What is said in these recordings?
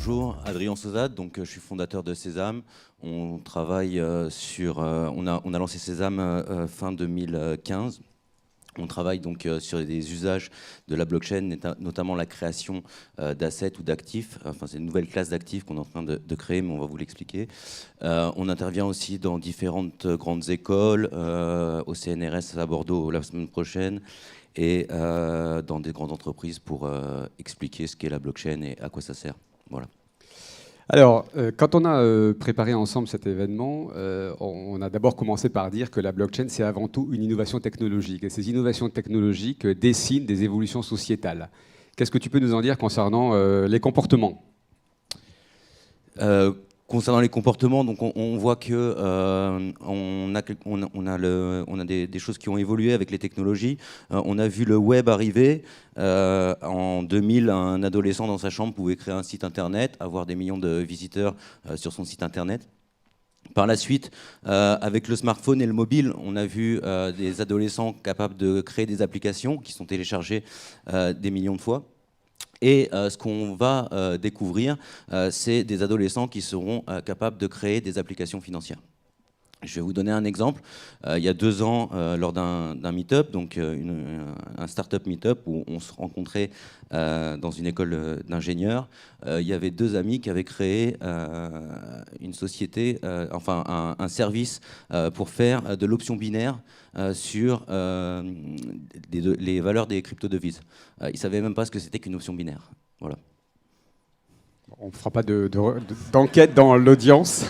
Bonjour, Adrien Sauzade, donc je suis fondateur de Sésame. On travaille on a lancé Sésame fin 2015. On travaille donc sur des usages de la blockchain, notamment la création d'assets ou d'actifs. Enfin, c'est une nouvelle classe d'actifs qu'on est en train de créer, mais on va vous l'expliquer. On intervient aussi dans différentes grandes écoles, au CNRS à Bordeaux la semaine prochaine, et dans des grandes entreprises pour expliquer ce qu'est la blockchain et à quoi ça sert. Voilà. Alors, quand on a préparé ensemble cet événement, on a d'abord commencé par dire que la blockchain, c'est avant tout une innovation technologique. Et ces innovations technologiques dessinent des évolutions sociétales. Qu'est-ce que tu peux nous en dire concernant les comportements ? Concernant les comportements, donc on voit que on a des choses qui ont évolué avec les technologies. On a vu le web arriver. En 2000, un adolescent dans sa chambre pouvait créer un site internet, avoir des millions de visiteurs sur son site internet. Par la suite, avec le smartphone et le mobile, on a vu des adolescents capables de créer des applications qui sont téléchargées des millions de fois. Et ce qu'on va découvrir, c'est des adolescents qui seront capables de créer des applications financières. Je vais vous donner un exemple. Il y a 2 ans, lors d'un meet-up, donc un start-up meet-up où on se rencontrait dans une école d'ingénieurs, il y avait 2 amis qui avaient créé une société, enfin un service pour faire de l'option binaire sur les valeurs des crypto-devises. Ils ne savaient même pas ce que c'était qu'une option binaire. Voilà. On ne fera pas d'enquête dans l'audience.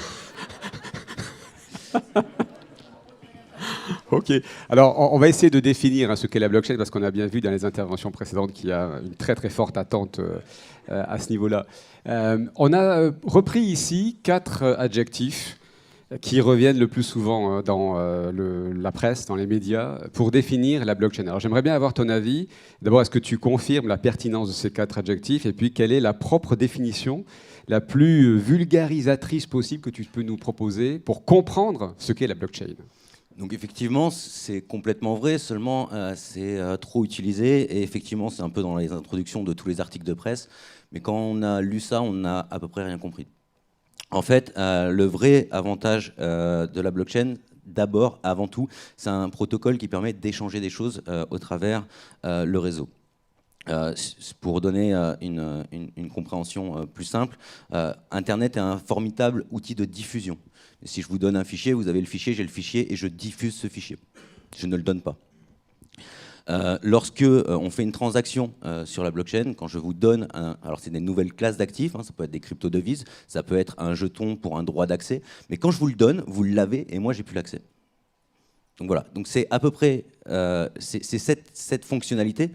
Ok. Alors, on va essayer de définir ce qu'est la blockchain, parce qu'on a bien vu dans les interventions précédentes qu'il y a une très très forte attente à ce niveau-là. On a repris ici 4 adjectifs qui reviennent le plus souvent dans la presse, dans les médias, pour définir la blockchain. Alors, j'aimerais bien avoir ton avis. D'abord, est-ce que tu confirmes la pertinence de ces 4 adjectifs? Et puis, quelle est la propre définition la plus vulgarisatrice possible que tu peux nous proposer pour comprendre ce qu'est la blockchain? Donc effectivement, c'est complètement vrai, seulement c'est trop utilisé, et effectivement c'est un peu dans les introductions de tous les articles de presse, mais quand on a lu ça, on n'a à peu près rien compris. En fait, le vrai avantage de la blockchain, d'abord, avant tout, c'est un protocole qui permet d'échanger des choses au travers le réseau. Pour donner une compréhension plus simple, Internet est un formidable outil de diffusion. Et si je vous donne un fichier, vous avez le fichier, j'ai le fichier, et je diffuse ce fichier. Je ne le donne pas. Lorsque on fait une transaction sur la blockchain, quand je vous donne, alors c'est des nouvelles classes d'actifs, ça peut être des crypto-devises, ça peut être un jeton pour un droit d'accès, mais quand je vous le donne, vous l'avez et moi j'ai plus l'accès. Donc voilà, donc c'est à peu près c'est cette fonctionnalité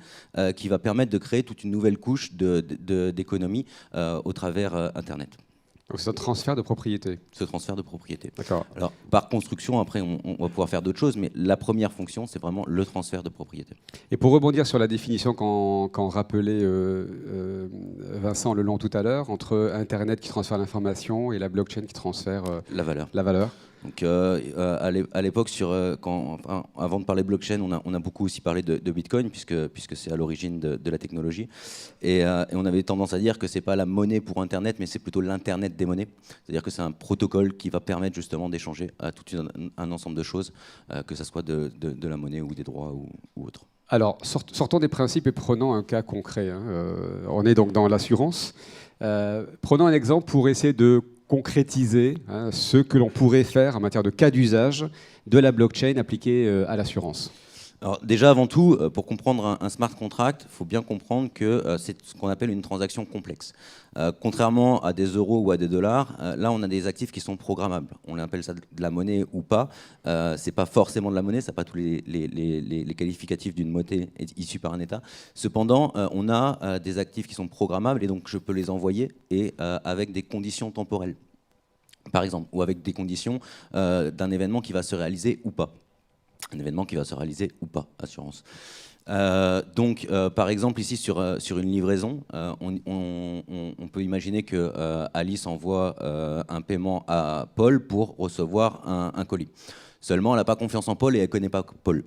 qui va permettre de créer toute une nouvelle couche d'économie au travers Internet. Donc c'est un transfert de propriété. Ce transfert de propriété. D'accord. Alors par construction, après on va pouvoir faire d'autres choses, mais la première fonction, c'est vraiment le transfert de propriété. Et pour rebondir sur la définition qu'en rappelait Vincent Lelong tout à l'heure, entre Internet qui transfère l'information et la blockchain qui transfère la valeur. La valeur. Donc à l'époque, avant de parler blockchain, on a beaucoup aussi parlé de Bitcoin, puisque c'est à l'origine de la technologie. Et on avait tendance à dire que c'est pas la monnaie pour Internet, mais c'est plutôt l'Internet des monnaies. C'est-à-dire que c'est un protocole qui va permettre justement d'échanger tout un ensemble de choses, que ce soit de la monnaie ou des droits ou autre. Alors, sortons des principes et prenons un cas concret. On est donc dans l'assurance. Prenons un exemple pour essayer de concrétiser ce que l'on pourrait faire en matière de cas d'usage de la blockchain appliquée à l'assurance. Alors déjà, avant tout, pour comprendre un smart contract, il faut bien comprendre que c'est ce qu'on appelle une transaction complexe. Contrairement à des euros ou à des dollars, là on a des actifs qui sont programmables. On appelle ça de la monnaie ou pas. C'est pas forcément de la monnaie, ça n'a pas tous les qualificatifs d'une monnaie issue par un État. Cependant, on a des actifs qui sont programmables, et donc je peux les envoyer et avec des conditions temporelles, par exemple, ou avec des conditions d'un événement qui va se réaliser ou pas. Un événement qui va se réaliser ou pas, assurance. Donc, par exemple, ici, sur une livraison, on peut imaginer que Alice envoie un paiement à Paul pour recevoir un colis. Seulement, elle n'a pas confiance en Paul et elle ne connaît pas Paul.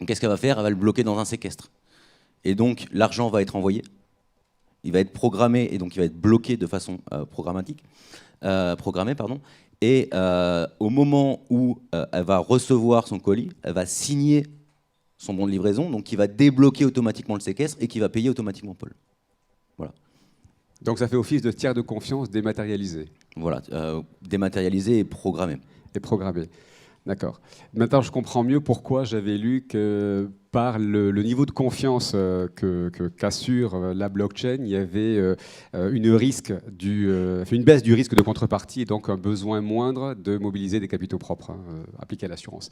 Qu'est-ce qu'elle va faire? Elle va le bloquer dans un séquestre. Et donc, l'argent va être envoyé, il va être programmé et donc il va être bloqué de façon programmée, pardon. Et au moment où elle va recevoir son colis, elle va signer son bon de livraison, donc qui va débloquer automatiquement le séquestre et qui va payer automatiquement Paul. Voilà. Donc ça fait office de tiers de confiance dématérialisé. Voilà, dématérialisé et programmé. Et programmé. D'accord. Maintenant, je comprends mieux pourquoi j'avais lu que par le niveau de confiance qu'assure la blockchain, il y avait une baisse du risque de contrepartie et donc un besoin moindre de mobiliser des capitaux propres appliqués à l'assurance.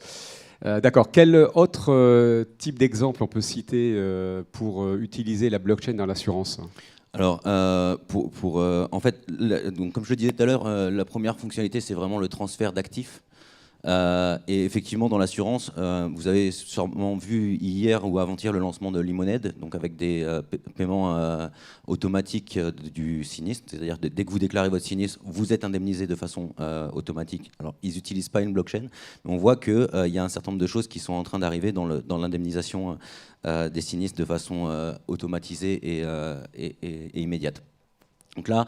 D'accord. Quel autre type d'exemple on peut citer pour utiliser la blockchain dans l'assurance ? Alors, en fait, donc, comme je le disais tout à l'heure, la première fonctionnalité, c'est vraiment le transfert d'actifs. Et effectivement, dans l'assurance, vous avez sûrement vu hier ou avant-hier le lancement de Limonade, donc avec des paiements automatiques du sinistre. C'est-à-dire dès que vous déclarez votre sinistre, vous êtes indemnisé de façon automatique. Alors, ils n'utilisent pas une blockchain, mais on voit qu'il y a un certain nombre de choses qui sont en train d'arriver dans l'indemnisation des sinistres de façon automatisée et immédiate. Donc là,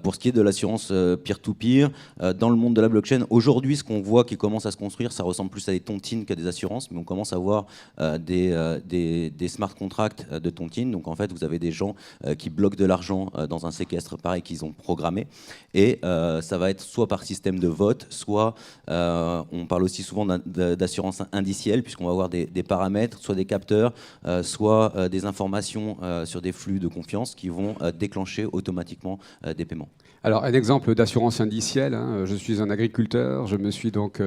pour ce qui est de l'assurance peer-to-peer, dans le monde de la blockchain, aujourd'hui, ce qu'on voit qui commence à se construire, ça ressemble plus à des tontines qu'à des assurances, mais on commence à voir des smart contracts de tontines. Donc en fait, vous avez des gens qui bloquent de l'argent dans un séquestre, pareil, qu'ils ont programmé. Et ça va être soit par système de vote, soit on parle aussi souvent d'assurance indicielle, puisqu'on va avoir des paramètres, soit des capteurs, soit des informations sur des flux de confiance qui vont déclencher automatiquement des paiements. Alors, un exemple d'assurance indicielle, hein, je suis un agriculteur, je me suis donc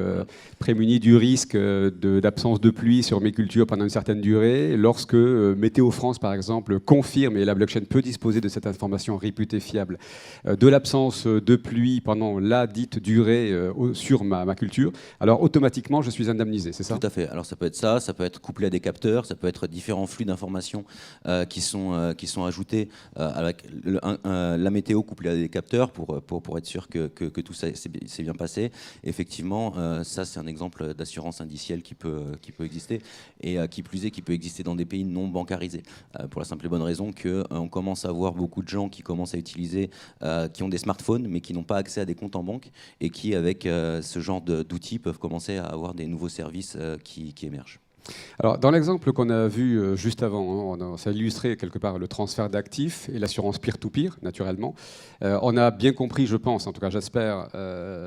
prémuni du risque d'absence de pluie sur mes cultures pendant une certaine durée. Lorsque Météo France, par exemple, confirme, et la blockchain peut disposer de cette information réputée fiable, de l'absence de pluie pendant la dite durée sur ma culture, alors automatiquement, je suis indemnisé, c'est ça ? Tout à fait. Alors, ça peut être ça, ça peut être couplé à des capteurs, ça peut être différents flux d'informations qui sont ajoutés avec la météo couplée à des capteurs pour être sûr que tout ça s'est bien passé. Effectivement, ça c'est un exemple d'assurance indicielle qui peut exister et qui plus est qui peut exister dans des pays non bancarisés pour la simple et bonne raison qu'on commence à voir beaucoup de gens qui commencent à utiliser, qui ont des smartphones mais qui n'ont pas accès à des comptes en banque et qui avec ce genre d'outils peuvent commencer à avoir des nouveaux services qui émergent. Alors, dans l'exemple qu'on a vu juste avant, hein, ça illustrait quelque part le transfert d'actifs et l'assurance peer-to-peer, naturellement. On a bien compris, je pense, en tout cas j'espère,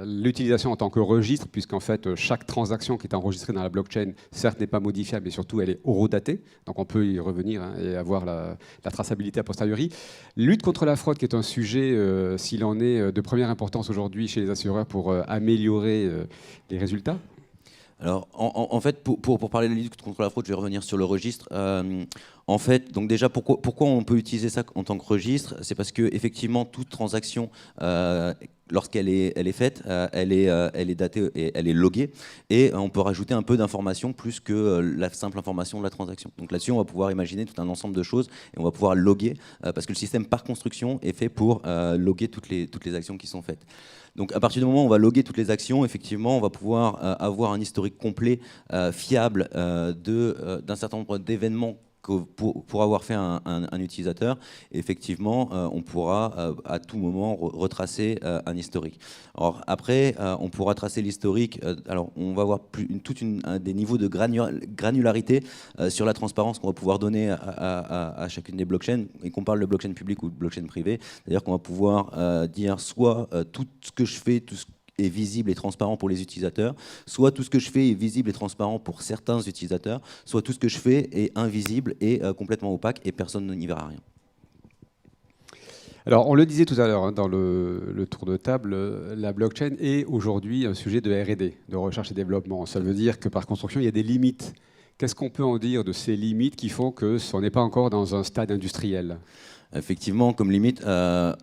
l'utilisation en tant que registre, puisqu'en fait, chaque transaction qui est enregistrée dans la blockchain, certes, n'est pas modifiable, mais surtout, elle est horodatée. Donc, on peut y revenir et avoir la traçabilité a posteriori. Lutte contre la fraude, qui est un sujet, s'il en est de première importance aujourd'hui chez les assureurs pour améliorer les résultats. Alors, en fait, pour parler de la lutte contre la fraude, je vais revenir sur le registre. En fait, donc déjà, pourquoi on peut utiliser ça en tant que registre ? C'est parce que effectivement, toute transaction, lorsqu'elle est faite, elle est datée et elle est loguée, et on peut rajouter un peu d'informations plus que la simple information de la transaction. Donc là-dessus, on va pouvoir imaginer tout un ensemble de choses et on va pouvoir loguer, parce que le système par construction est fait pour loguer toutes les actions qui sont faites. Donc à partir du moment où on va loguer toutes les actions, effectivement, on va pouvoir avoir un historique complet, fiable d'un certain nombre d'événements pour avoir fait un utilisateur. Et effectivement, on pourra à tout moment retracer un historique. Alors après, on pourra tracer l'historique. Alors on va avoir des niveaux de granularité sur la transparence qu'on va pouvoir donner à chacune des blockchains, et qu'on parle de blockchain publique ou de blockchain privée. C'est-à-dire qu'on va pouvoir dire soit tout ce que je fais, tout ce est visible et transparent pour les utilisateurs, soit tout ce que je fais est visible et transparent pour certains utilisateurs, soit tout ce que je fais est invisible et complètement opaque et personne n'y verra rien. Alors, on le disait tout à l'heure hein, dans le tour de table, la blockchain est aujourd'hui un sujet de R&D, de recherche et développement. Ça veut dire que par construction, il y a des limites. Qu'est-ce qu'on peut en dire de ces limites qui font que on n'est pas encore dans un stade industriel ? Effectivement, comme limite,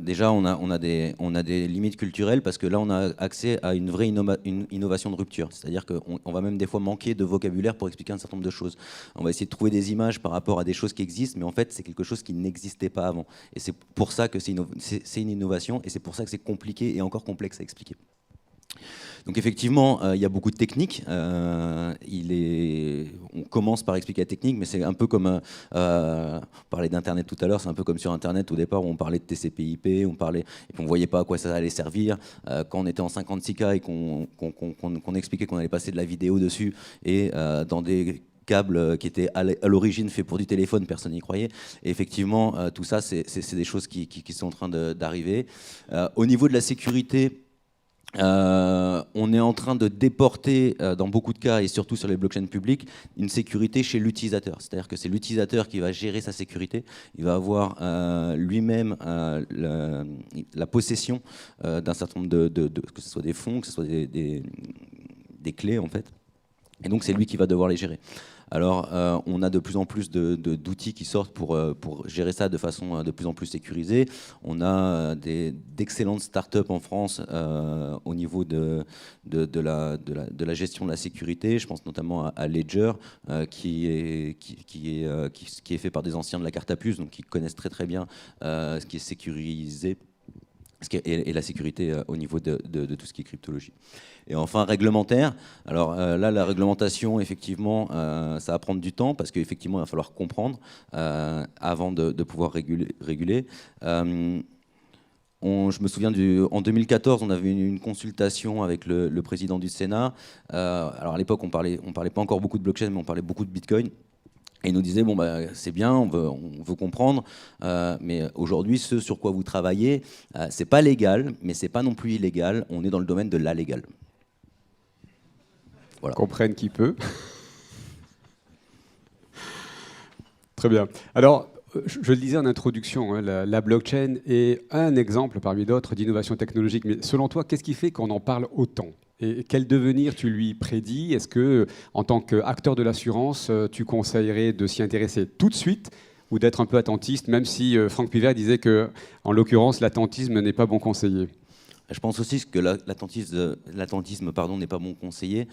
déjà on a des limites culturelles parce que là on a accès à une vraie innovation de rupture. C'est-à-dire qu'on va même des fois manquer de vocabulaire pour expliquer un certain nombre de choses. On va essayer de trouver des images par rapport à des choses qui existent, mais en fait c'est quelque chose qui n'existait pas avant. Et c'est pour ça que c'est une innovation et c'est pour ça que c'est compliqué et encore complexe à expliquer. Donc effectivement, il y a beaucoup de techniques. On commence par expliquer la technique, mais c'est un peu comme, on parlait d'Internet tout à l'heure, c'est un peu comme sur Internet au départ où on parlait de TCP/IP, et puis on voyait pas à quoi ça allait servir. Quand on était en 56K et qu'on expliquait qu'on allait passer de la vidéo dessus et dans des câbles qui étaient à l'origine faits pour du téléphone, personne n'y croyait. Et effectivement, tout ça, c'est des choses qui sont en train d'arriver. Au niveau de la sécurité, on est en train de déporter, dans beaucoup de cas, et surtout sur les blockchains publiques, une sécurité chez l'utilisateur. C'est-à-dire que c'est l'utilisateur qui va gérer sa sécurité. Il va avoir lui-même la possession d'un certain nombre que ce soit des fonds, que ce soit des clés, en fait. Et donc, c'est lui qui va devoir les gérer. Alors, on a de plus en plus d'outils qui sortent pour gérer ça de façon de plus en plus sécurisée. On a d'excellentes startups en France au niveau de la gestion de la sécurité. Je pense notamment à Ledger, qui est fait par des anciens de la carte à puce, donc qui connaissent très très bien ce qui est sécurisé et la sécurité au niveau de tout ce qui est cryptologie. Et enfin, réglementaire. Alors là, la réglementation, effectivement, ça va prendre du temps parce qu'effectivement, il va falloir comprendre avant de pouvoir réguler. Je me souviens, en 2014, on avait une consultation avec le président du Sénat. Alors à l'époque, on parlait pas encore beaucoup de blockchain, mais on parlait beaucoup de Bitcoin. Et il nous disait, bon, c'est bien, on veut comprendre, mais aujourd'hui, ce sur quoi vous travaillez, c'est pas légal, mais c'est pas non plus illégal. On est dans le domaine de l'allégal. Voilà. Comprenne qui peut. Très bien. Alors, je le disais en introduction, hein, la blockchain est un exemple parmi d'autres d'innovation technologique. Mais selon toi, qu'est-ce qui fait qu'on en parle autant ? Et quel devenir tu lui prédis ? Est-ce que, en tant qu'acteur de l'assurance, tu conseillerais de s'y intéresser tout de suite ou d'être un peu attentiste, même si Franck Pivert disait que, en l'occurrence, l'attentisme n'est pas bon conseiller ? Je pense aussi que l'attentisme n'est pas bon conseiller.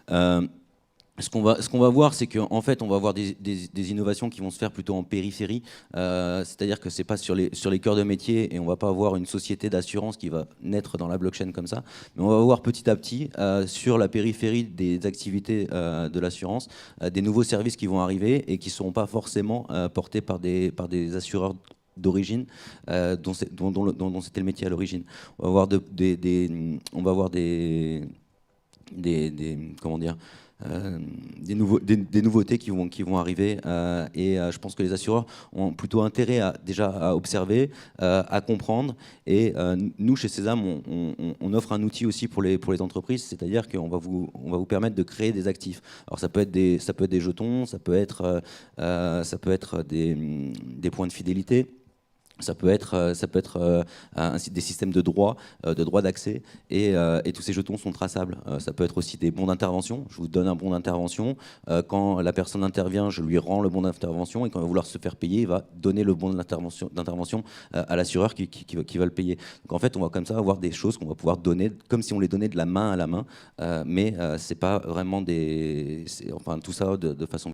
Ce qu'on va voir, c'est qu'en fait, on va avoir des innovations qui vont se faire plutôt en périphérie. C'est-à-dire que c'est pas sur les cœurs de métier et on va pas avoir une société d'assurance qui va naître dans la blockchain comme ça. Mais on va voir petit à petit, sur la périphérie des activités de l'assurance, des nouveaux services qui vont arriver et qui ne seront pas forcément portés par des assureurs d'origine, dont c'était le métier à l'origine. On va avoir comment dire, des nouveautés qui vont arriver, et je pense que les assureurs ont plutôt intérêt déjà à observer, à comprendre, et nous chez Sésame on offre un outil aussi pour les entreprises, c'est-à-dire qu'on va vous permettre de créer des actifs. Alors ça peut être des jetons, ça peut être des points de fidélité. Ça peut être des systèmes de droit d'accès, et tous ces jetons sont traçables. Ça peut être aussi des bons d'intervention. Je vous donne un bon d'intervention. Quand la personne intervient, je lui rends le bon d'intervention, et quand il va vouloir se faire payer, il va donner le bon d'intervention à l'assureur qui va le payer. Donc en fait, on va comme ça avoir des choses qu'on va pouvoir donner comme si on les donnait de la main à la main, mais c'est pas vraiment tout ça de façon